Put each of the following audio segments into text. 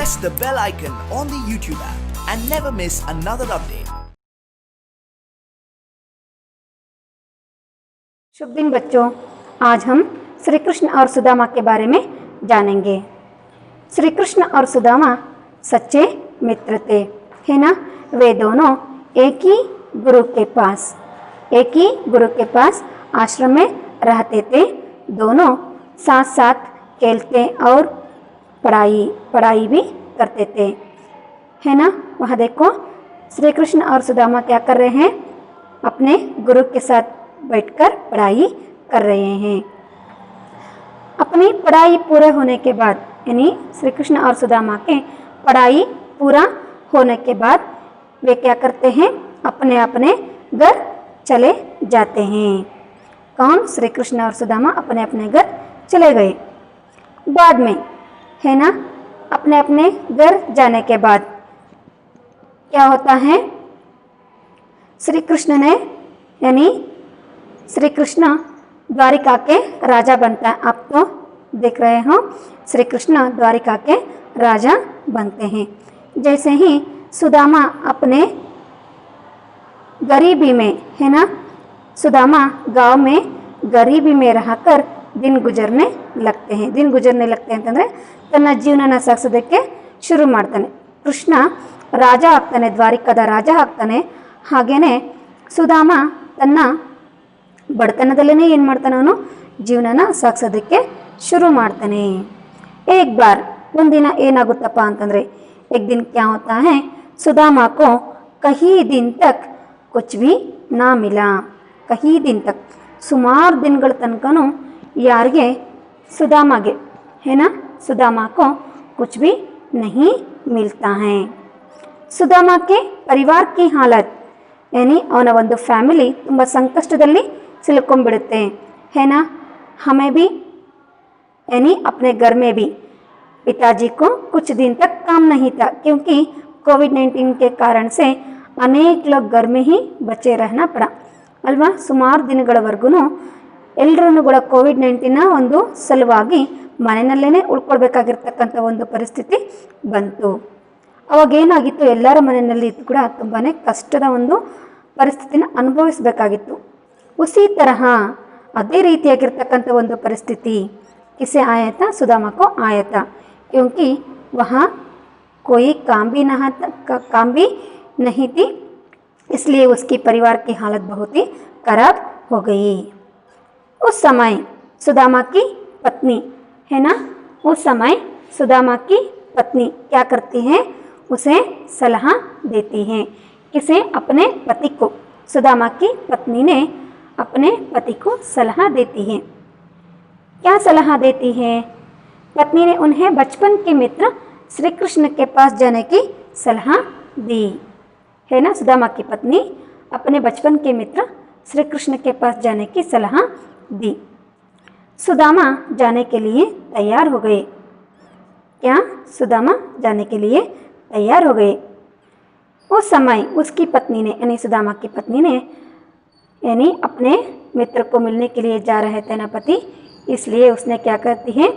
press the bell icon on the YouTube app and never miss another update. शुभ दिन बच्चों, आज हम श्री कृष्ण और सुदामा के बारे में जानेंगे। श्री कृष्ण और सुदामा सच्चे मित्र थे, है ना। वे दोनों एक ही गुरु के पास आश्रम में रहते थे। दोनों साथ साथ खेलते और पढ़ाई भी करते थे, है ना। वहाँ देखो श्री कृष्ण और सुदामा क्या कर रहे हैं, अपने गुरु के साथ बैठकर पढ़ाई कर रहे हैं। अपनी पढ़ाई पूरे होने के बाद, यानी श्री कृष्ण और सुदामा के पढ़ाई पूरा होने के बाद वे क्या करते हैं, अपने अपने घर चले जाते हैं। कौन? श्री कृष्ण और सुदामा अपने अपने घर चले गए। बाद में, है ना, अपने अपने घर जाने के बाद क्या होता है, श्री कृष्ण ने, यानी श्री कृष्ण द्वारिका के राजा बनता है। आप तो देख रहे हो, श्री कृष्ण द्वारिका के राजा बनते हैं। जैसे ही सुदामा अपने गरीबी में, है ना, सुदामा गांव में गरीबी में रहकर दिन गुजरने लगते हैं ಅಂತಂದ್ರೆ ತನ್ನ ಜೀವನನ ಸಾಗಿಸೋದಕ್ಕೆ ಶುರು ಮಾಡ್ತಾನೆ। ಕೃಷ್ಣ ರಾಜ ಆಗ್ತಾನೆ, ದ್ವಾರಿಕಾದ ರಾಜ ಆಗ್ತಾನೆ। ಹಾಗೇನೆ ಸುದಾಮ ತನ್ನ ಬಡತನದಲ್ಲೇ ಏನು ಮಾಡ್ತಾನೆ, ಅವನು ಜೀವನನ ಸಾಗಿಸೋದಕ್ಕೆ ಶುರು ಮಾಡ್ತಾನೆ। एक बार ಒಂದಿನ ಏನಾಗುತ್ತಪ್ಪ ಅಂತಂದ್ರೆ, एक दिन क्या होता है, सुदामा को कई दिन तक कुछ भी ना मिला। कई दिन तक, ಸುಮಾರು ದಿನಗಳ ತನಕನೂ ಯಾರಿಗೆ, सुदामागे, है ना, सुदामा को कुछ भी नहीं मिलता है। सुदामा के परिवार की हालत, यानी ಅವನ ಒಂದು ಫ್ಯಾಮಿಲಿ ತುಂಬ ಸಂಕಷ್ಟದಲ್ಲಿ सिलಕೊಂಡ್ಬಿಡುತ್ತೆ, है ना। हमें भी, यानी अपने घर में भी पिताजी को कुछ दिन तक काम नहीं था, क्योंकि कोविड-19 के कारण से अनेक लोग घर में ही बचे रहना पड़ा अल्वा। ಸುಮಾರು ದಿನಗಳವರೆಗೂ ಎಲ್ಲರೂ ಕೂಡ ಕೋವಿಡ್-19 ಒಂದು ಸಲುವಾಗಿ ಮನೆಯಲ್ಲೇ ಉಳ್ಕೊಳ್ಬೇಕಾಗಿರ್ತಕ್ಕಂಥ ಒಂದು ಪರಿಸ್ಥಿತಿ ಬಂತು। ಅವಾಗೇನಾಗಿತ್ತು, ಎಲ್ಲರ ಮನೆಯಲ್ಲಿ ಕೂಡ ತುಂಬಾ ಕಷ್ಟದ ಒಂದು ಪರಿಸ್ಥಿತಿನ ಅನುಭವಿಸಬೇಕಾಗಿತ್ತು। उसी तरह ಅದೇ ರೀತಿಯಾಗಿರ್ತಕ್ಕಂಥ ಒಂದು ಪರಿಸ್ಥಿತಿ किसे आया था, सुदामा को आया था, क्योंकि वहाँ कोई काम भी नहीं थी, इसलिए उसकी परिवार की हालत बहुत ही खराब हो गई। उस समय सुदामा की पत्नी, है ना, उस समय सुदामा की पत्नी क्या करती हैं, उसे सलाह देती हैं। किसे? अपने पति को। सुदामा की पत्नी ने अपने पति को सलाह देती हैं। क्या सलाह देती है? पत्नी ने उन्हें बचपन के मित्र श्री कृष्ण के पास जाने की सलाह दी, है ना। सुदामा की पत्नी अपने बचपन के मित्र श्री कृष्ण के पास जाने की सलाह दी। सुदामा जाने के लिए तैयार हो गए। क्या? सुदामा जाने के लिए तैयार हो गए। उस समय उसकी पत्नी ने, यानी सुदामा की पत्नी ने, यानी अपने मित्र को मिलने के लिए जा रहे थे ना पति, इसलिए उसने क्या करती है,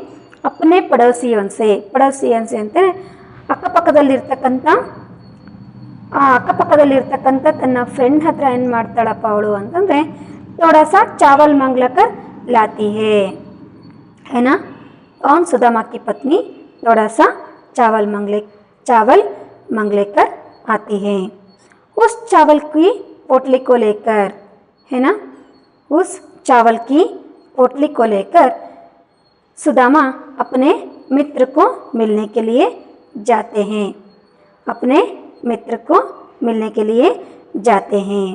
अपने पड़ोसियों से ಅಂತಾರೆ ಅಕ್ಕಪಕ್ಕದಲ್ಲಿರ್ತಕ್ಕಂಥ ತನ್ನ ಫ್ರೆಂಡ್ ಹತ್ರ ಏನು ಮಾಡ್ತಾಳಪ್ಪ ಅವಳು ಅಂತಂದರೆ, थोड़ा सा चावल मंगलाकर लाती है ना। और सुदामा की पत्नी थोड़ा सा चावल मंगलेकर आती है। उस चावल की पोटली को लेकर, है ना, उस चावल की पोटली को लेकर सुदामा अपने मित्र को मिलने के लिए जाते हैं। अपने मित्र को मिलने के लिए जाते हैं।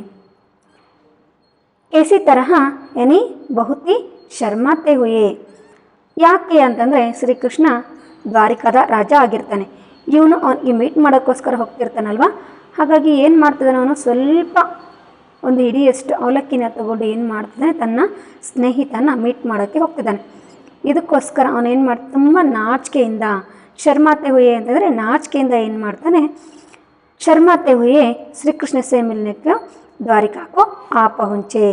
इसी तरह, यानी बहुत ही ಶರ್ಮಾತೆ ಹುಯೆ। ಯಾಕೆ ಅಂತಂದರೆ, ಶ್ರೀಕೃಷ್ಣ ದ್ವಾರಿಕಾದ ರಾಜ ಆಗಿರ್ತಾನೆ, ಇವನು ಅವನಿಗೆ ಮೀಟ್ ಮಾಡೋಕ್ಕೋಸ್ಕರ ಹೋಗ್ತಿರ್ತಾನಲ್ವ। ಹಾಗಾಗಿ ಏನು ಮಾಡ್ತಿದ್ದಾನೆ, ಅವನು ಸ್ವಲ್ಪ ಒಂದು ಹಿಡಿಯಷ್ಟು ಅವಲಕ್ಕಿನ ತಗೊಂಡು ಏನು ಮಾಡ್ತಿದ್ದಾನೆ, ತನ್ನ ಸ್ನೇಹಿತನ ಮೀಟ್ ಮಾಡೋಕ್ಕೆ ಹೋಗ್ತಿದ್ದಾನೆ। ಇದಕ್ಕೋಸ್ಕರ ಅವನೇನು ಮಾಡ್ತಾನೆ, ತುಂಬ ನಾಚಿಕೆಯಿಂದ, ಶರ್ಮಾತೆ ಹುಯೆ ಅಂತಂದರೆ ನಾಚಿಕೆಯಿಂದ ಏನು ಮಾಡ್ತಾನೆ, शर्माते हुए श्री कृष्ण से मिलने को द्वारिका को आ पहुँचे,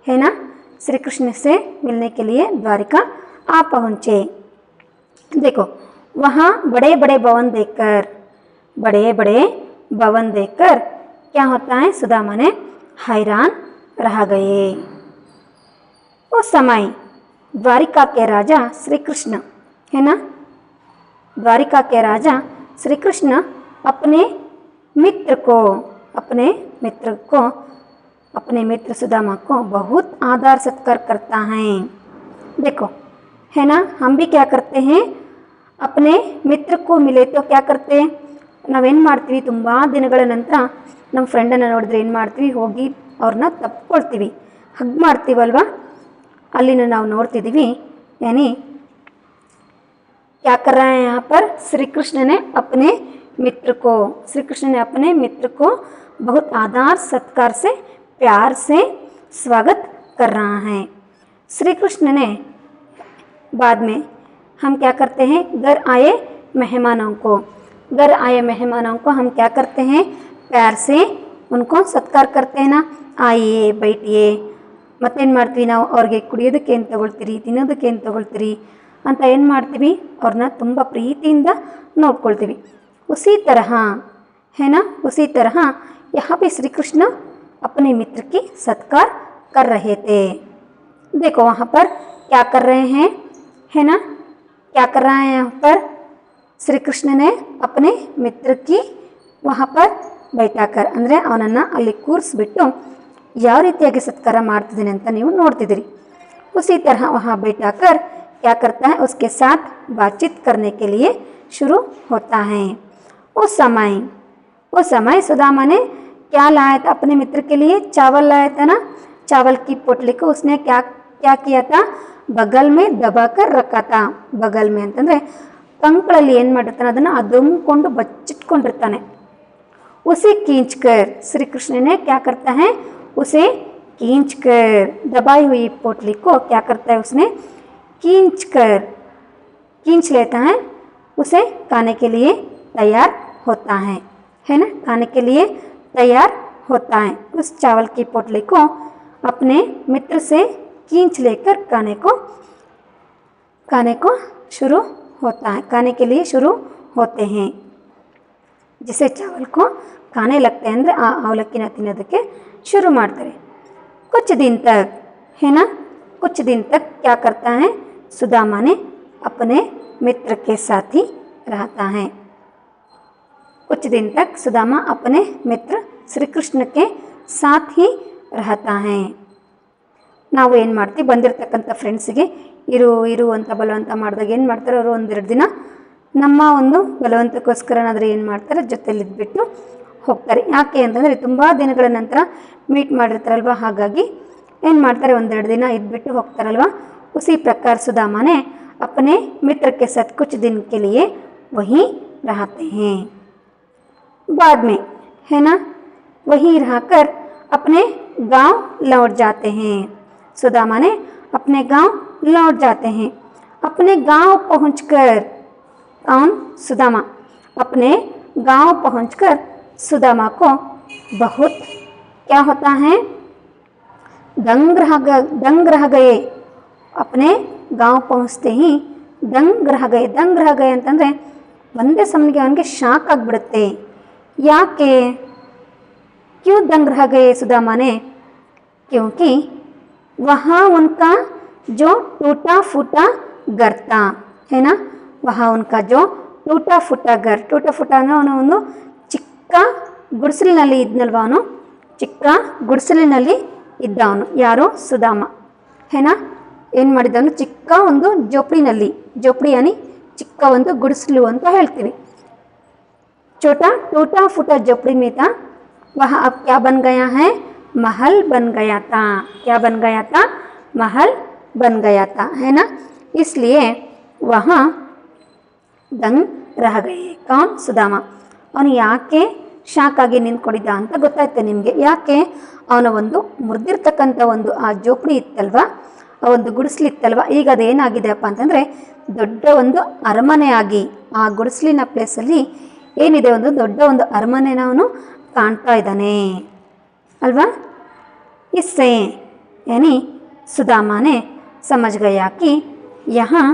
है ना। श्री कृष्ण से मिलने के लिए द्वारिका आ पहुँचे। देखो वहाँ बड़े बड़े भवन देखकर क्या होता है, सुदामा ने हैरान रह गए। उस समय द्वारिका के राजा श्री कृष्ण, है ना, द्वारिका के राजा श्री कृष्ण अपने मित्र सुदामा को बहुत आदर सत्कार करता है। देखो, है ना, हम भी क्या करते हैं, अपने मित्र को मिले तो क्या करते हैं, ನಾವೇನು ಮಾಡ್ತೀವಿ, ತುಂಬ ದಿನಗಳ ನಂತರ ನಮ್ಮ ಫ್ರೆಂಡನ್ನು ನೋಡಿದ್ರೆ ಏನು ಮಾಡ್ತೀವಿ, ಹೋಗಿ ಅವ್ರನ್ನ ತಪ್ಕೊಳ್ತೀವಿ, ಹಗ್ ಮಾಡ್ತೀವಲ್ವ, ಅಲ್ಲಿನ ನಾವು ನೋಡ್ತಿದ್ದೀವಿ। यानी क्या कर रहा है यहाँ पर, श्री कृष्ण ने अपने मित्र को बहुत आदर सत्कार से प्यार से स्वागत कर रहा है। श्री कृष्ण ने बाद में हम क्या करते हैं, घर आए मेहमानों को हम क्या करते हैं, प्यार से उनको सत्कार करते हैं ना, आइए बैठिए, ಮತ್ತೇನು ಮಾಡ್ತೀವಿ ನಾವು, ಅವ್ರಿಗೆ ಕುಡಿಯೋದಕ್ಕೆ ಏನು ತೊಗೊಳ್ತೀರಿ, ತಿನ್ನೋದಕ್ಕೆ ಏನು ತೊಗೊಳ್ತೀರಿ ಅಂತ ಏನು ಮಾಡ್ತೀವಿ, ಅವ್ರನ್ನ ತುಂಬ ಪ್ರೀತಿಯಿಂದ ನೋಡ್ಕೊಳ್ತೀವಿ। उसी तरह है ना, उसी तरह यहाँ पे श्री कृष्ण अपने मित्र की सत्कार कर रहे थे। देखो वहाँ पर क्या कर रहे हैं, है ना, क्या कर रहा है यहाँ पर, श्री कृष्ण ने अपने मित्र की वहाँ पर बैठाकर, ಅಂದರೆ ಅವನನ್ನು ಅಲ್ಲಿ ಕೂರಿಸ್ಬಿಟ್ಟು ಯಾವ ರೀತಿಯಾಗಿ ಸತ್ಕಾರ ಮಾಡ್ತಿದ್ದೀನಿ ಅಂತ ನೀವು ನೋಡ್ತಿದ್ದೀರಿ। उसी तरह वहाँ बैठाकर क्या करता है, उसके साथ बातचीत करने के लिए शुरू होता है। उस समय सुदामा ने क्या लाया था अपने मित्र के लिए, चावल लाया था ना, चावल की पोटली को उसने क्या किया था, बगल में दबाकर रखा था। बगल में ಅಂತಂದರೆ ಕಂಕಳಲ್ಲಿ ಏನು ಮಾಡಿರ್ತಾನೆ, ಅದನ್ನು ಅದುಮ್ಕೊಂಡು ಬಚ್ಚಿಟ್ಕೊಂಡಿರ್ತಾನೆ। उसे खींचकर, श्री कृष्ण ने क्या करता है, उसे खींचकर, दबाई हुई पोटली को क्या करता है, उसने खींच लेता है, उसे खाने के लिए तैयार होता है ना, खाने के लिए तैयार होता है। उस चावल की पोटली को अपने मित्र से खींच लेकर खाने को शुरू होता है, खाने के लिए शुरू होते हैं। जिसे चावल को खाने लगते हैं ಅಂದರೆ ಆ ಅವಲಕ್ಕಿನ ತಿನ್ನೋದಕ್ಕೆ शुरू ಮಾಡ್ತಾರೆ। कुछ दिन तक, है ना, कुछ दिन तक क्या करता है, सुदामा ने अपने मित्र के साथ ही रहता है। कुछ दिन तक सुदामा अपने मित्र श्री कृष्ण के साथ ही रहता है। ನಾವು ಏನು ಮಾಡ್ತೀವಿ, ಬಂದಿರತಕ್ಕಂಥ ಫ್ರೆಂಡ್ಸಿಗೆ ಇರು ಅಂತ ಬಲವಂತ ಮಾಡಿದಾಗ ಏನು ಮಾಡ್ತಾರೆ, ಅವರು ಒಂದೆರಡು ದಿನ ನಮ್ಮ ಒಂದು ಬಲವಂತಕ್ಕೋಸ್ಕರನಾದರೆ ಏನು ಮಾಡ್ತಾರೆ, ಜೊತೆಲಿದ್ಬಿಟ್ಟು ಹೋಗ್ತಾರೆ। ಯಾಕೆ ಅಂತಂದರೆ ತುಂಬ ದಿನಗಳ ನಂತರ ಮೀಟ್ ಮಾಡಿರ್ತಾರಲ್ವ, ಹಾಗಾಗಿ ಏನು ಮಾಡ್ತಾರೆ, ಒಂದೆರಡು ದಿನ ಇದ್ಬಿಟ್ಟು ಹೋಗ್ತಾರಲ್ವ। उसी प्रकार सुदामा ने अपने मित्र के साथ कुछ दिन के लिए वहीं रहते हैं। बाद में, है ना, वहीं रहकर अपने गांव लौट जाते हैं। सुदामा ने अपने गांव लौट जाते हैं। अपने गांव पहुंचकर, कौन, सुदामा, अपने गांव पहुंचकर सुदामा को बहुत क्या होता है, दंग रह गए। अपने गांव पहुंचते ही दंग रह गए ಅಂತಂದರೆ ಒಂದೇ ಸಮನಿಗೆ ಅವನಿಗೆ ಶಾಕ್ ಆಗಿಬಿಡುತ್ತೆ। ಯಾಕೆ, क्यों दंग रह गए सुदामा ने, क्योंकि वहाँ उनका जो टूटा फूटा घर था, है ना, वहाँ उनका जो टूटा फूटा ಅಂದರೆ ಅವನು ಒಂದು ಚಿಕ್ಕ ಗುಡಿಸಲಿನಲ್ಲಿ ಇದ್ನಲ್ವ, ಅವನು ಚಿಕ್ಕ ಗುಡಿಸಲಿನಲ್ಲಿ ಇದ್ದ, ಅವನು ಯಾರು, ಸುದಾಮ, है ना, ಏನು ಮಾಡಿದವನು, ಚಿಕ್ಕ ಒಂದು ಜೋಪಡಿ ಯಾನಿ ಚಿಕ್ಕ ಒಂದು ಗುಡಿಸಲು ಅಂತ ಹೇಳ್ತೀವಿ। छोटा टूटा फूटा झोपड़ी में था, वह अब क्या बन गया है, महल बन गया था। क्या बन गया था, महल बन गया था, है ना। इसलिए वहाँ दंग रह गए। कौन, सुदामा। ಅವನು ಯಾಕೆ ಶಾಕ್ ಆಗಿ ನಿಂತ್ಕೊಂಡಿದ್ದ ಅಂತ ಗೊತ್ತಾಯ್ತು ನಿಮಗೆ। ಯಾಕೆ, ಅವನ ಒಂದು ಮುರಿದಿರ್ತಕ್ಕಂಥ ಒಂದು ಆ ಜೋಪಡಿ ಇತ್ತಲ್ವ, ಆ ಒಂದು ಗುಡಿಸ್ಲಿತ್ತಲ್ವ, ಈಗ ಅದೇನಾಗಿದೆಯಪ್ಪ ಅಂತಂದರೆ ದೊಡ್ಡ ಒಂದು ಅರಮನೆಯಾಗಿ ಆ ಗುಡಿಸ್ಲಿನ ಪ್ಲೇಸಲ್ಲಿ ಏನಿದೆ, ಒಂದು ದೊಡ್ಡ ಒಂದು ಅರಮನೆನ ಅವನು ಕಾಣ್ತಾ ಇದ್ದಾನೆ ಅಲ್ವಾ। इससे यानी सुदामा ने समझ गया कि यहाँ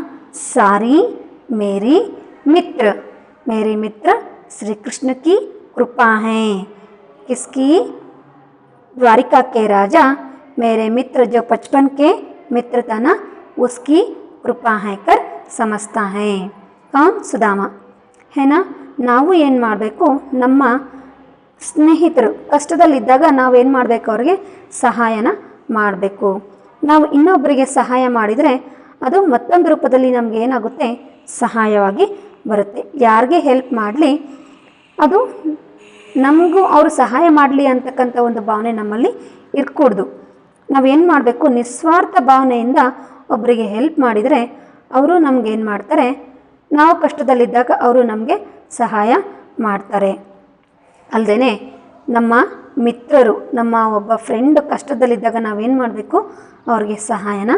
सारी मेरी मित्र, मेरे मित्र श्री कृष्ण की कृपा है। किसकी? द्वारिका के राजा मेरे मित्र जो बचपन के मित्र था ना, उसकी कृपा है कर समझता है। कौन? ಸುಧಾಮ है ना। ನಾವು ಏನು ಮಾಡಬೇಕು, ನಮ್ಮ ಸ್ನೇಹಿತರು ಕಷ್ಟದಲ್ಲಿದ್ದಾಗ ನಾವೇನು ಮಾಡಬೇಕು, ಅವ್ರಿಗೆ ಸಹಾಯನ ಮಾಡಬೇಕು. ನಾವು ಇನ್ನೊಬ್ಬರಿಗೆ ಸಹಾಯ ಮಾಡಿದರೆ ಅದು ಮತ್ತೊಂದು ರೂಪದಲ್ಲಿ ನಮಗೆ ಏನಾಗುತ್ತೆ, ಸಹಾಯವಾಗಿ ಬರುತ್ತೆ. ಯಾರಿಗೆ ಹೆಲ್ಪ್ ಮಾಡಲಿ, ಅದು ನಮಗೂ ಅವರು ಸಹಾಯ ಮಾಡಲಿ ಅಂತಕ್ಕಂಥ ಒಂದು ಭಾವನೆ ನಮ್ಮಲ್ಲಿ ಇರ್ಕೂಡ್ದು. ನಾವೇನು ಮಾಡಬೇಕು, ನಿಸ್ವಾರ್ಥ ಭಾವನೆಯಿಂದ ಒಬ್ಬರಿಗೆ ಹೆಲ್ಪ್ ಮಾಡಿದರೆ ಅವರು ನಮಗೇನು ಮಾಡ್ತಾರೆ, ನಾವು ಕಷ್ಟದಲ್ಲಿದ್ದಾಗ ಅವರು ನಮಗೆ ಸಹಾಯ ಮಾಡ್ತಾರೆ. ಅಲ್ಲದೆ ನಮ್ಮ ಮಿತ್ರರು, ನಮ್ಮ ಒಬ್ಬ ಫ್ರೆಂಡ್ ಕಷ್ಟದಲ್ಲಿದ್ದಾಗ ನಾವೇನು ಮಾಡಬೇಕು, ಅವ್ರಿಗೆ ಸಹಾಯನ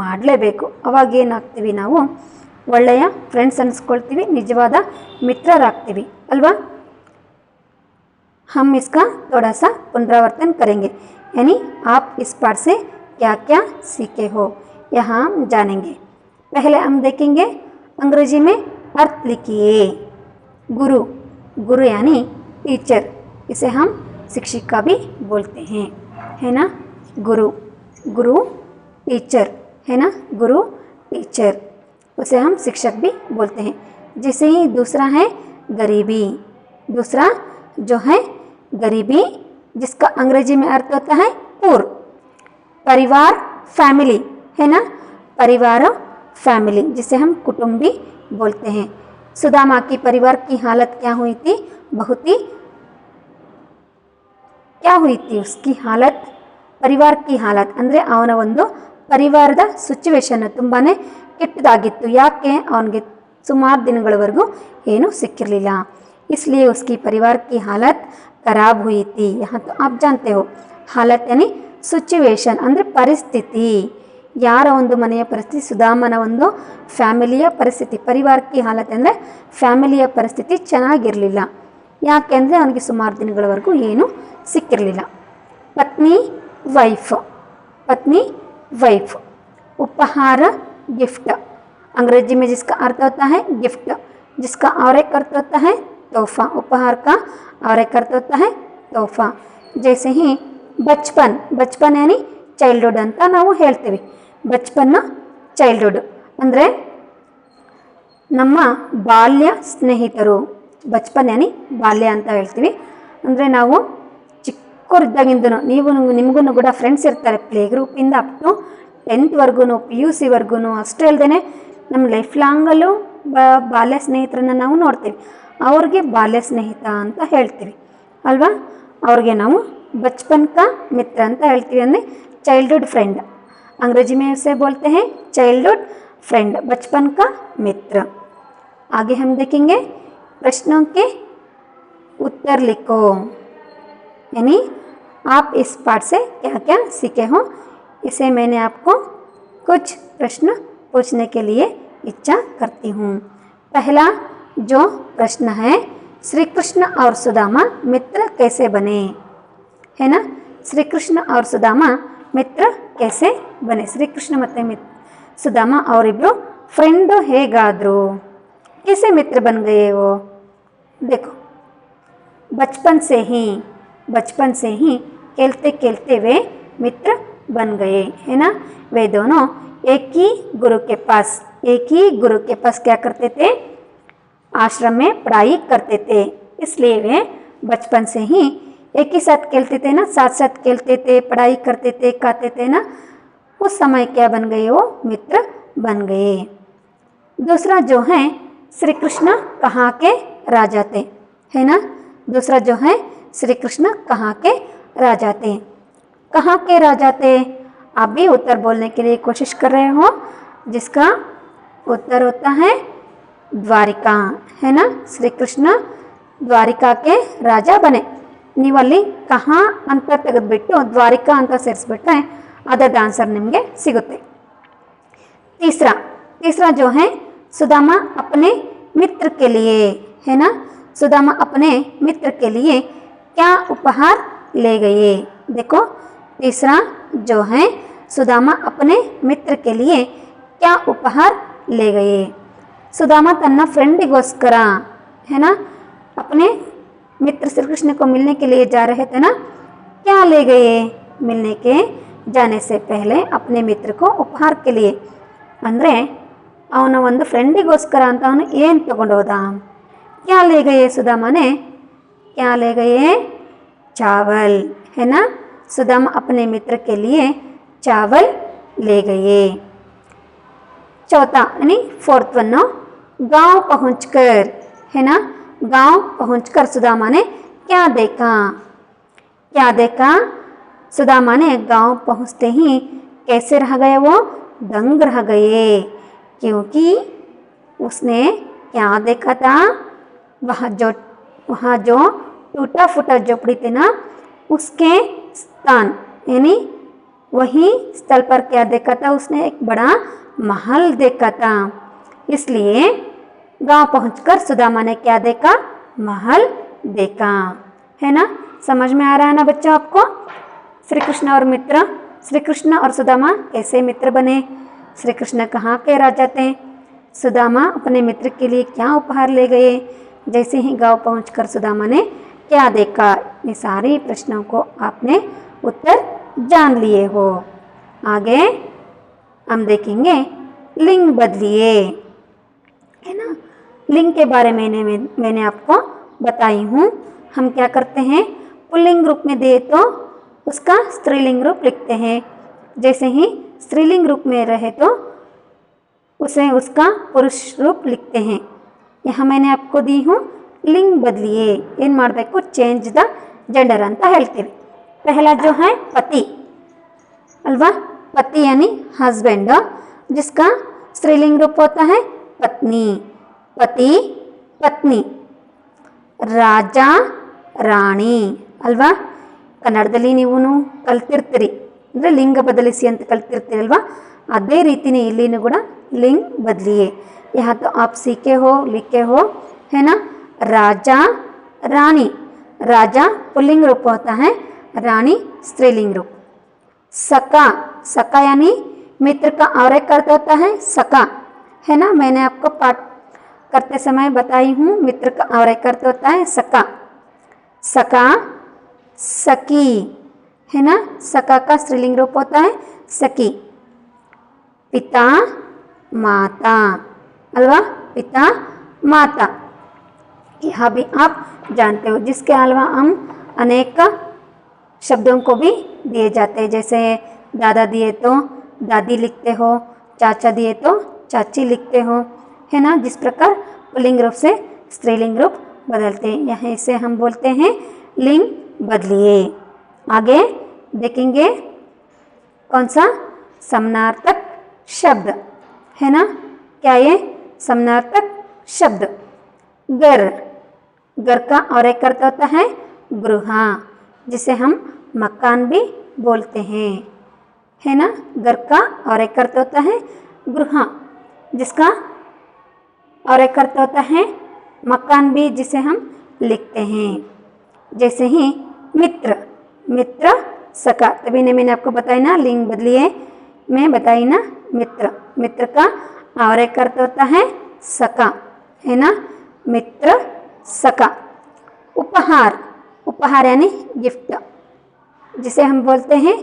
ಮಾಡಲೇಬೇಕು. ಅವಾಗ ಏನಾಗ್ತೀವಿ, ನಾವು ಒಳ್ಳೆಯ ಫ್ರೆಂಡ್ಸ್ ಅನಿಸ್ಕೊಳ್ತೀವಿ, ನಿಜವಾದ ಮಿತ್ರರಾಗ್ತೀವಿ ಅಲ್ವಾ. हम इसका थोड़ा सा पुनरावर्तन करेंगे, यानी आप इस पाठ से क्या क्या सीखे हो यहाँ हम जानेंगे. पहले हम देखेंगे अंग्रेजी में अर्थ लिखिए. गुरु, गुरु यानी टीचर, इसे हम शिक्षिका भी बोलते हैं, है ना. गुरु, गुरु टीचर है ना, गुरु टीचर, उसे हम शिक्षक भी बोलते हैं. जैसे ही दूसरा है गरीबी. दूसरा जो है गरीबी, जिसका अंग्रेजी में अर्थ होता है पुअर. परिवार, फैमिली है ना, परिवार फैमिली, जिसे हम कुटुंबी बोलते हैं. सुदामा की परिवार की हालत क्या हुई थी, बहुत ही क्या हुई थी उसकी हालत, ಪರಿವಾರ ಕಿ ಹಾಲತ್ ಅಂದರೆ ಅವನ ಒಂದು ಪರಿವಾರದ ಸಿಚುವೇಶನ್ ತುಂಬಾ ಕೆಟ್ಟದಾಗಿತ್ತು. ಯಾಕೆ? ಅವನಿಗೆ ಸುಮಾರು ದಿನಗಳವರೆಗೂ ಏನೂ ಸಿಕ್ಕಿರಲಿಲ್ಲ. इसलिए उसकी परिवार की हालत खराब हुई थी. यहाँ तो आप जानते हो, हालत यानी ಸಿಚುವೇಶನ್ ಅಂದರೆ ಪರಿಸ್ಥಿತಿ. ಯಾರ ಒಂದು ಮನೆಯ ಪರಿಸ್ಥಿತಿ, ಸುಧಾಮನ ಒಂದು ಫ್ಯಾಮಿಲಿಯ ಪರಿಸ್ಥಿತಿ. ಪರಿವಾರಕ್ಕೆ ಹಾಲತ್ ಅಂದರೆ ಫ್ಯಾಮಿಲಿಯ ಪರಿಸ್ಥಿತಿ ಚೆನ್ನಾಗಿರಲಿಲ್ಲ. ಯಾಕೆ ಅಂದರೆ ಅವನಿಗೆ ಸುಮಾರು ದಿನಗಳವರೆಗೂ ಏನೂ ಸಿಕ್ಕಿರಲಿಲ್ಲ. पत्नी वाइफ, पत्नी वाइफ, उपहार गिफ्ट, अंग्रेजी में जिसका अर्थ होता है गिफ्ट, जिसका और एक अर्थ होता है तोहफा. उपहार का और एक अर्थ होता है तोहफा. जैसे ही बचपन, बचपन यानी ಚೈಲ್ಡ್ಹುಡ್ ಅಂತ ನಾವು ಹೇಳ್ತೀವಿ. ಬಚಪನ್ನ ಚೈಲ್ಡ್ಹುಡ್ ಅಂದರೆ ನಮ್ಮ ಬಾಲ್ಯ ಸ್ನೇಹಿತರು. ಬಚಪನ್ ಯಾನಿ ಬಾಲ್ಯ ಅಂತ ಹೇಳ್ತೀವಿ. ಅಂದರೆ ನಾವು ಚಿಕ್ಕವರಿದ್ದಾಗಿಂದನೂ ನಿಮಗೂ ಕೂಡ ಫ್ರೆಂಡ್ಸ್ ಇರ್ತಾರೆ, ಪ್ಲೇ ಗ್ರೂಪಿಂದ ಅಪ್ ಟು 10th PUC ಅಷ್ಟೇ ಅಲ್ಲದೆ ನಮ್ಮ ಲೈಫ್ ಲಾಂಗಲ್ಲೂ ಬಾಲ್ಯ ಸ್ನೇಹಿತರನ್ನು ನಾವು ನೋಡ್ತೀವಿ. ಅವ್ರಿಗೆ ಬಾಲ್ಯ ಸ್ನೇಹಿತ ಅಂತ ಹೇಳ್ತೀವಿ ಅಲ್ವಾ. ಅವ್ರಿಗೆ ನಾವು बचपन का मित्र ಅಂತ ಹೇಳ್ತೀವಿ, ಅಂದರೆ चाइल्डहुड फ्रेंड. अंग्रेजी में उसे बोलते हैं चाइल्डहुड फ्रेंड, बचपन का मित्र. आगे हम देखेंगे प्रश्नों के उत्तर लिखो, यानी आप इस पाठ से क्या क्या सीखे हो. इसे मैंने आपको कुछ प्रश्न पूछने के लिए इच्छा करती हूँ. पहला जो प्रश्न है, श्री कृष्ण और सुदामा मित्र कैसे बने, है ना. श्री कृष्ण और सुदामा मित्र कैसे बने. श्री कृष्ण ಮತ್ತು सुदामा ಅವರಿಬ್ಬರು ಫ್ರೆಂಡ್ ಹೇಗಾದರು, कैसे मित्र बन गए वो. देखो, बचपन से ही खेलते खेलते वे मित्र बन गए, है ना. वे दोनों एक ही गुरु के पास क्या करते थे, आश्रम में पढ़ाई करते थे. इसलिए वे बचपन से ही एक ही साथ खेलते थे ना, साथ साथ खेलते थे, पढ़ाई करते थे, खाते थे ना. उस समय क्या बन गए, वो मित्र बन गए. दूसरा जो है, श्री कृष्ण कहाँ के राजा थे, है ना. दूसरा जो है, श्री कृष्ण कहाँ के राजा थे. कहाँ के राजा थे, आप भी उत्तर बोलने के लिए कोशिश कर रहे हो, जिसका उत्तर होता है द्वारिका, है ना. श्री कृष्ण द्वारिका के राजा बने. ನೀವಲ್ಲಿ ಕಹಾ ಅಂತ ತೆಗೆದುಬಿಟ್ಟು ದ್ವಾರಿಕಾ ಅಂತ ಸೇರಿಸ್ಬಿಟ್ರೆ ಅದರ ಆನ್ಸರ್ ನಿಮಗೆ ಸಿಗುತ್ತೆ. तीसरा जो है, सुदामा अपने मित्र के लिए, है ना. सुदामा अपने मित्र के लिए क्या उपहार ले गए. देखो, तीसरा जो है, सुदामा अपने मित्र के लिए क्या उपहार ले गए. ಸುಧಾಮ ತನ್ನ ಫ್ರೆಂಡಿಗೋಸ್ಕರ है ना अपने मित्र श्री कृष्ण को मिलने के लिए जा रहे थे ना, क्या ले गए? मिलने के जाने से पहले अपने मित्र को उपहार के लिए ಅಂದರೆ ಅವನ ಒಂದು ಫ್ರೆಂಡಿಗೋಸ್ಕರ ಅಂತ ಅವನು ಏನು ತಗೊಂಡು ಹೋದ? क्या ले गए सुदामा ने? क्या ले गए? चावल है ना। सुदामा अपने मित्र के लिए चावल ले गए। चौथा यानी फोर्थ वन, गांव पहुंचकर है ना, गांव पहुंचकर सुदामा ने क्या देखा? क्या देखा? सुदामा ने गांव पहुंचते ही कैसे रह गए? वो दंग रह गए, क्योंकि उसने क्या देखा था? वहाँ जो टूटा फूटा झोपड़ी थी ना, उसके स्थान यानी वही स्थल पर क्या देखा था? उसने एक बड़ा महल देखा था। इसलिए गांव पहुंचकर सुदामा ने क्या देखा? महल देखा। है ना, समझ में आ रहा है ना बच्चों आपको? श्री कृष्ण और मित्र, श्री कृष्ण और सुदामा कैसे मित्र बने? श्री कृष्ण कहाँ के राजा थे? सुदामा अपने मित्र के लिए क्या उपहार ले गए? जैसे ही गांव पहुंचकर सुदामा ने क्या देखा? ये सारे प्रश्नों को आपने उत्तर जान लिए हो। आगे हम देखेंगे लिंग बदलिए, है ना। लिंग के बारे में मैंने आपको बताई हूँ। हम क्या करते हैं? पुल्लिंग रूप में दे तो उसका स्त्रीलिंग रूप लिखते हैं। जैसे ही स्त्रीलिंग रूप में रहे तो उसे उसका पुरुष रूप लिखते हैं। यहाँ मैंने आपको दी हूँ लिंग बदलिए, ಏನು ಮಾಡಬೇಕು? चेंज द जेंडर ಅಂತ ಹೇಳ್ತೀವಿ। पहला जो है पति अल्वा, पति यानी हस्बैंड, जिसका स्त्रीलिंग रूप होता है पत्नी। पति पत्नी। ರಾಜ ರಾಣಿ ಅಲ್ವಾ, ಕನ್ನಡದಲ್ಲಿ ನೀವು ಕಲ್ತಿರ್ತೀರಿ ಅಂದರೆ ಲಿಂಗ ಬದಲಿಸಿ ಅಂತ ಕಲ್ತಿರ್ತೀರಲ್ವಾ, ಅದೇ ರೀತಿನೇ ಇಲ್ಲಿನೂ ಕೂಡ लिंग बदलिए। यहाँ तो आप सीखे हो, लिखे हो, है ना। राजा रानी, राजा पुल्लिंग रूप होता है, रानी स्त्रीलिंग रूप। सका, सका यानी मित्र का और एक अर्थ होता है सका, है ना। मैंने आपको पाठ करते समय बताई हूँ, मित्र का और एक अर्थ होता है सका। सका सकी, है ना, सका का स्त्रीलिंग रूप होता है सकी। पिता माता अल्वा, पिता माता, यह भी आप जानते हो। जिसके अलावा हम अनेक शब्दों को भी दिए जाते हैं, जैसे दादा दिए तो दादी लिखते हो, चाचा दिए तो चाची लिखते हो, है ना। जिस प्रकार पुल्लिंग रूप से स्त्रीलिंग रूप बदलते हैं, यहाँ इसे हम बोलते हैं लिंग बदलिए। आगे देखेंगे कौन सा? समानार्थक शब्द, है ना। क्या ये समानार्थक शब्द? घर, घर का और एक अर्थ होता है गृह, जिसे हम मकान भी बोलते हैं, है ना। घर का और एक अर्थ होता है गृह, जिसका और एक अर्थ होता है मकान भी, जिसे हम लिखते हैं। जैसे ही मित्र, मित्र सका, तभी ने मैंने आपको बताया ना लिंग बदलिए में बताई ना। मित्र, मित्र का और एक अर्थ होता है सका, है ना, मित्र सका। उपहार, उपहार यानी गिफ्ट, जिसे हम बोलते हैं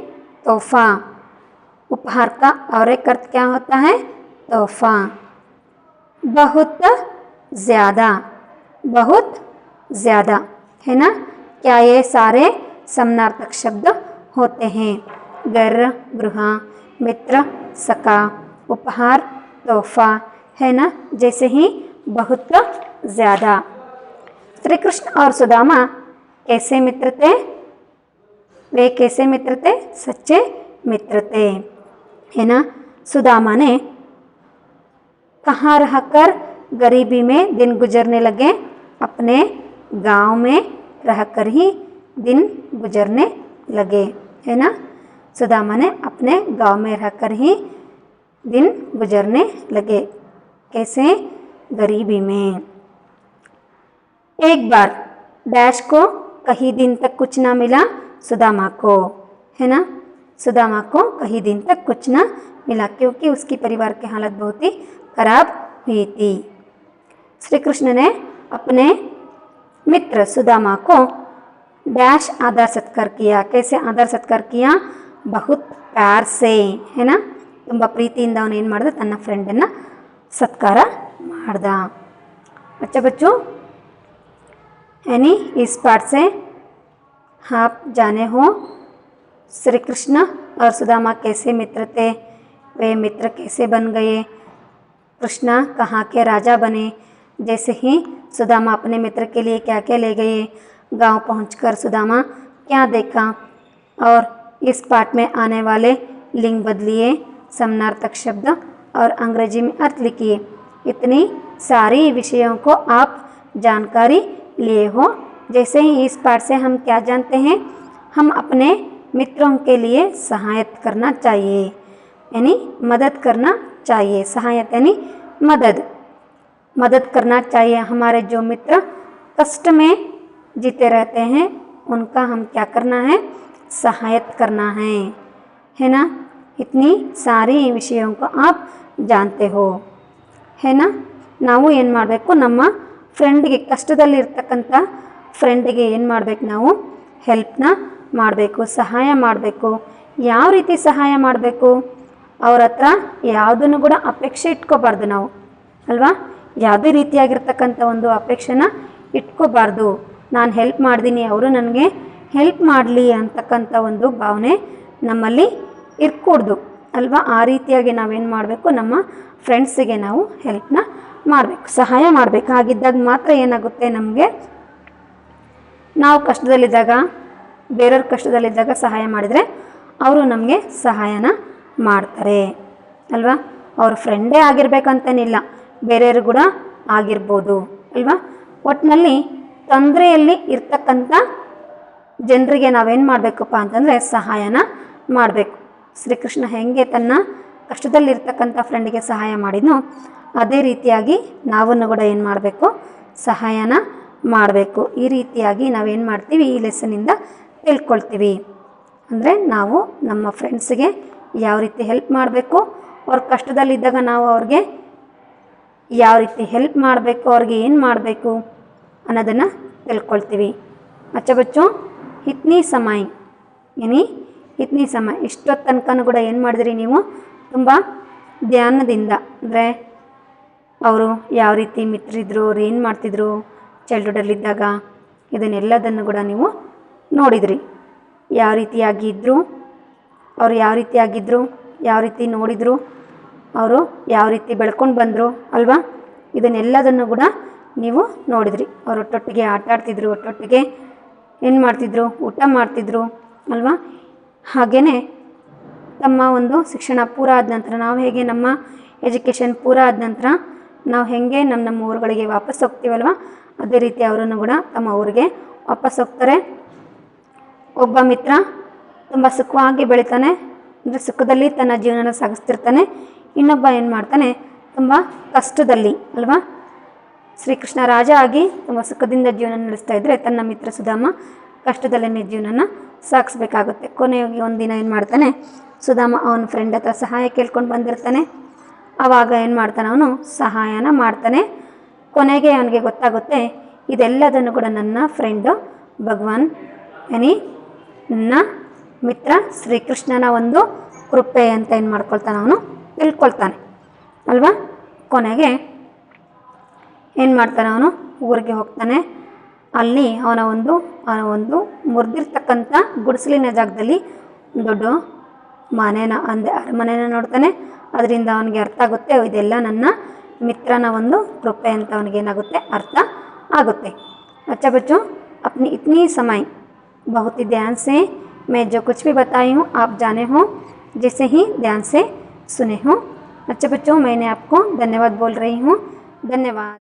तोहफा। उपहार का और एक अर्थ क्या होता है? तोहफा। बहुत ज़्यादा, बहुत ज़्यादा, है ना। क्या ये सारे समानार्थक शब्द होते हैं? घर, गृह, मित्र, सका, उपहार, तोहफा, है ना। जैसे ही बहुत ज़्यादा। श्री कृष्ण और सुदामा कैसे मित्र थे? वे कैसे मित्र थे? सच्चे मित्र थे, है ना। सुदामा ने कहाँ रहकर गरीबी में दिन गुजरने लगे? अपने गांव में रहकर ही दिन गुजरने लगे, है ना। सुदामा ने अपने गांव में रहकर ही दिन गुजरने लगे। कैसे? गरीबी में। एक बार डैश को कई दिन तक कुछ ना मिला सुदामा को, है ना। सुदामा को कई दिन तक कुछ ना मिला, क्योंकि उसकी परिवार की हालत बहुत ही खराब हुई थी। श्री कृष्ण ने अपने मित्र सुदामा को डैश आदर सत्कार किया। कैसे आदर सत्कार किया? बहुत प्यार से, है ना, ತುಂಬ ಪ್ರೀತಿಯಿಂದ ಅವನು ಏನು ಮಾಡ್ದ, ತನ್ನ ಫ್ರೆಂಡನ್ನು ಸತ್ಕಾರ ಮಾಡ್ದ। अच्छा बच्चों, यानी इस पाठ से आप जाने हो श्री कृष्ण और सुदामा कैसे मित्र थे, वे मित्र कैसे बन गए, कृष्ण कहाँ के राजा बने। जैसे ही सुदामा अपने मित्र के लिए क्या क्या ले गए, गांव पहुंचकर सुदामा क्या देखा, और इस पाठ में आने वाले लिंग बदलिए, समानार्थक शब्द और अंग्रेजी में अर्थ लिखिए। इतनी सारी विषयों को आप जानकारी लिए हो। जैसे ही इस पाठ से हम क्या जानते हैं, हम अपने मित्रों के लिए सहायता करना चाहिए, यानी मदद करना चाहिए। सहायता यानी मदद करना चाहिए। हमारे जो मित्र कष्ट में जीते रहते हैं उनका हम क्या करना है, सहायता करना है ना। इतनी सारी विषयों को आप जानते हो, है ना। ನಾವು ಏನು ಮಾಡಬೇಕು, ನಮ್ಮ ಫ್ರೆಂಡ್ಗೆ, ಕಷ್ಟದಲ್ಲಿರ್ತಕ್ಕಂಥ ಫ್ರೆಂಡ್ಗೆ ಏನು ಮಾಡಬೇಕು, ನಾವು ಹೆಲ್ಪ್ನ ಮಾಡಬೇಕು, ಸಹಾಯ ಮಾಡಬೇಕು। ಯಾವ ರೀತಿ ಸಹಾಯ ಮಾಡಬೇಕು? ಅವ್ರ ಹತ್ರ ಯಾವುದನ್ನು ಕೂಡ ಅಪೇಕ್ಷೆ ಇಟ್ಕೋಬಾರ್ದು ನಾವು, ಅಲ್ವಾ। ಯಾವುದೇ ರೀತಿಯಾಗಿರ್ತಕ್ಕಂಥ ಒಂದು ಅಪೇಕ್ಷೆನ ಇಟ್ಕೋಬಾರ್ದು। ನಾನು ಹೆಲ್ಪ್ ಮಾಡ್ತೀನಿ, ಅವರು ನನಗೆ ಹೆಲ್ಪ್ ಮಾಡಲಿ ಅಂತಕ್ಕಂಥ ಒಂದು ಭಾವನೆ ನಮ್ಮಲ್ಲಿ ಇರ್ಕೂಡ್ದು, ಅಲ್ವಾ। ಆ ರೀತಿಯಾಗಿ ನಾವೇನು ಮಾಡಬೇಕು, ನಮ್ಮ ಫ್ರೆಂಡ್ಸಿಗೆ ನಾವು ಹೆಲ್ಪ್ನ ಮಾಡಬೇಕು, ಸಹಾಯ ಮಾಡಬೇಕು। ಹಾಗಿದ್ದಾಗ ಮಾತ್ರ ಏನಾಗುತ್ತೆ, ನಮಗೆ ನಾವು ಕಷ್ಟದಲ್ಲಿದ್ದಾಗ, ಬೇರೆಯವ್ರ ಕಷ್ಟದಲ್ಲಿದ್ದಾಗ ಸಹಾಯ ಮಾಡಿದರೆ ಅವರು ನಮಗೆ ಸಹಾಯನ ಮಾಡ್ತಾರೆ, ಅಲ್ವಾ। ಅವ್ರ ಫ್ರೆಂಡೇ ಆಗಿರ್ಬೇಕಂತನಿಲ್ಲ, ಬೇರೆಯವರು ಕೂಡ ಆಗಿರ್ಬೋದು, ಅಲ್ವಾ। ಒಟ್ಟಿನಲ್ಲಿ ತೊಂದರೆಯಲ್ಲಿ ಇರ್ತಕ್ಕಂಥ ಜನರಿಗೆ ನಾವೇನು ಮಾಡಬೇಕಪ್ಪ ಅಂತಂದರೆ ಸಹಾಯನ ಮಾಡಬೇಕು। ಶ್ರೀಕೃಷ್ಣ ಹೇಗೆ ತನ್ನ ಕಷ್ಟದಲ್ಲಿರ್ತಕ್ಕಂಥ ಫ್ರೆಂಡಿಗೆ ಸಹಾಯ ಮಾಡಿದ್ನೋ ಅದೇ ರೀತಿಯಾಗಿ ನಾವನ್ನು ಕೂಡ ಏನು ಮಾಡಬೇಕು, ಸಹಾಯನ ಮಾಡಬೇಕು। ಈ ರೀತಿಯಾಗಿ ನಾವೇನು ಮಾಡ್ತೀವಿ, ಈ ಲೆಸನಿಂದ ತಿಳ್ಕೊಳ್ತೀವಿ। ಅಂದರೆ ನಾವು ನಮ್ಮ ಫ್ರೆಂಡ್ಸಿಗೆ ಯಾವ ರೀತಿ ಹೆಲ್ಪ್ ಮಾಡಬೇಕು, ಅವ್ರ ಕಷ್ಟದಲ್ಲಿದ್ದಾಗ ನಾವು ಅವ್ರಿಗೆ ಯಾವ ರೀತಿ ಹೆಲ್ಪ್ ಮಾಡಬೇಕು, ಅವ್ರಿಗೆ ಏನು ಮಾಡಬೇಕು ಅನ್ನೋದನ್ನು ತಿಳ್ಕೊಳ್ತೀವಿ। अच्छा बच्चों, इतनी समय यानी इतनी समय ಇಷ್ಟೊತ್ತು ತನಕನೂ ಕೂಡ ಏನು ಮಾಡಿದ್ರಿ ನೀವು, ತುಂಬ ಧ್ಯಾನದಿಂದ, ಅಂದರೆ ಅವರು ಯಾವ ರೀತಿ ಮಿತ್ರರಿದ್ರು, ಅವ್ರು ಏನು ಮಾಡ್ತಿದ್ರು ಚೈಲ್ಡ್ಹುಡ್ಡಲ್ಲಿದ್ದಾಗ, ಇದನ್ನೆಲ್ಲದನ್ನು ಕೂಡ ನೀವು ನೋಡಿದ್ರಿ। ಯಾವ ರೀತಿಯಾಗಿ ಇದ್ದರು, ಅವರು ಯಾವ ರೀತಿಯಾಗಿದ್ದರು, ಯಾವ ರೀತಿ ನೋಡಿದರು, ಅವರು ಯಾವ ರೀತಿ ಬೆಳ್ಕೊಂಡು ಬಂದರು, ಅಲ್ವಾ। ಇದನ್ನೆಲ್ಲದನ್ನು ಕೂಡ ನೀವು ನೋಡಿದ್ರಿ। ಅವರು ಒಟ್ಟೊಟ್ಟಿಗೆ ಆಟ ಆಡ್ತಿದ್ರು, ಒಟ್ಟೊಟ್ಟಿಗೆ ಏನು ಮಾಡ್ತಿದ್ರು, ಊಟ ಮಾಡ್ತಿದ್ರು, ಅಲ್ವಾ। ಹಾಗೆಯೇ ತಮ್ಮ ಒಂದು ಶಿಕ್ಷಣ ಪೂರ ಆದ ನಂತರ, ನಾವು ಹೇಗೆ ನಮ್ಮ ಎಜುಕೇಷನ್ ಪೂರ ಆದ ನಂತರ ನಾವು ಹೇಗೆ ನಮ್ಮ ಊರುಗಳಿಗೆ ವಾಪಸ್ ಹೋಗ್ತೀವಲ್ವ, ಅದೇ ರೀತಿ ಅವರನ್ನು ಕೂಡ ತಮ್ಮ ಊರಿಗೆ ವಾಪಸ್ ಹೋಗ್ತಾರೆ। ಒಬ್ಬ ಮಿತ್ರ ತುಂಬ ಸುಖವಾಗಿ ಬೆಳಿತಾನೆ, ಅಂದರೆ ಸುಖದಲ್ಲಿ ತನ್ನ ಜೀವನನ ಸಾಗಿಸ್ತಿರ್ತಾನೆ। ಇನ್ನೊಬ್ಬ ಏನು ಮಾಡ್ತಾನೆ, ತುಂಬ ಕಷ್ಟದಲ್ಲಿ, ಅಲ್ವಾ। ಶ್ರೀಕೃಷ್ಣ ರಾಜ ಆಗಿ ತುಂಬ ಸುಖದಿಂದ ಜೀವನ ನಡೆಸ್ತಾ ಇದ್ದರೆ, ತನ್ನ ಮಿತ್ರ ಸುಧಾಮ ಕಷ್ಟದಲ್ಲೇ ಜೀವನನ ಸಾಗಿಸ್ಬೇಕಾಗುತ್ತೆ। ಕೊನೆಯಾಗಿ ಒಂದಿನ ಏನು ಮಾಡ್ತಾನೆ, ಸುಧಾಮ ಅವನ ಫ್ರೆಂಡ್ ಹತ್ರ ಸಹಾಯ ಕೇಳ್ಕೊಂಡು ಬಂದಿರ್ತಾನೆ। ಆವಾಗ ಏನು ಮಾಡ್ತಾನೆ, ಅವನು ಸಹಾಯನ ಮಾಡ್ತಾನೆ। ಕೊನೆಗೆ ಅವನಿಗೆ ಗೊತ್ತಾಗುತ್ತೆ, ಇದೆಲ್ಲದನ್ನು ಕೂಡ ನನ್ನ ಫ್ರೆಂಡು ಭಗವಾನ್, ಯಾನಿ ನನ್ನ ಮಿತ್ರ ಶ್ರೀಕೃಷ್ಣನ ಒಂದು ಕೃಪೆ ಅಂತ ಏನು ಮಾಡ್ಕೊಳ್ತಾನೆ, ಅವನು ತಿಳ್ಕೊಳ್ತಾನೆ, ಅಲ್ವಾ। ಕೊನೆಗೆ ಏನು ಮಾಡ್ತಾನೆ, ಅವನು ಊರಿಗೆ ಹೋಗ್ತಾನೆ। ಅಲ್ಲಿ ಅವನ ಒಂದು ಮುರಿದಿರ್ತಕ್ಕಂಥ ಗುಡಿಸಲಿನ ಜಾಗದಲ್ಲಿ ದೊಡ್ಡ ಮನೇನ, ಅಂದರೆ ಅರಮನೆನ ನೋಡ್ತಾನೆ। ಅದರಿಂದ ಅವನಿಗೆ ಅರ್ಥ ಆಗುತ್ತೆ, ಇದೆಲ್ಲ ನನ್ನ ಮಿತ್ರನ ಒಂದು ಕೃಪೆ ಅಂತ ಅವನಿಗೇನಾಗುತ್ತೆ, ಅರ್ಥ ಆಗುತ್ತೆ। अच्छा बच्चों, अपनी इतनी समय बहुत ही ध्यान से मैं जो कुछ भी बताई हूँ आप जाने हो, जैसे ही ध्यान से सुने हो। अच्छा बच्चों, मैंने आपको धन्यवाद बोल रही हूँ। धन्यवाद।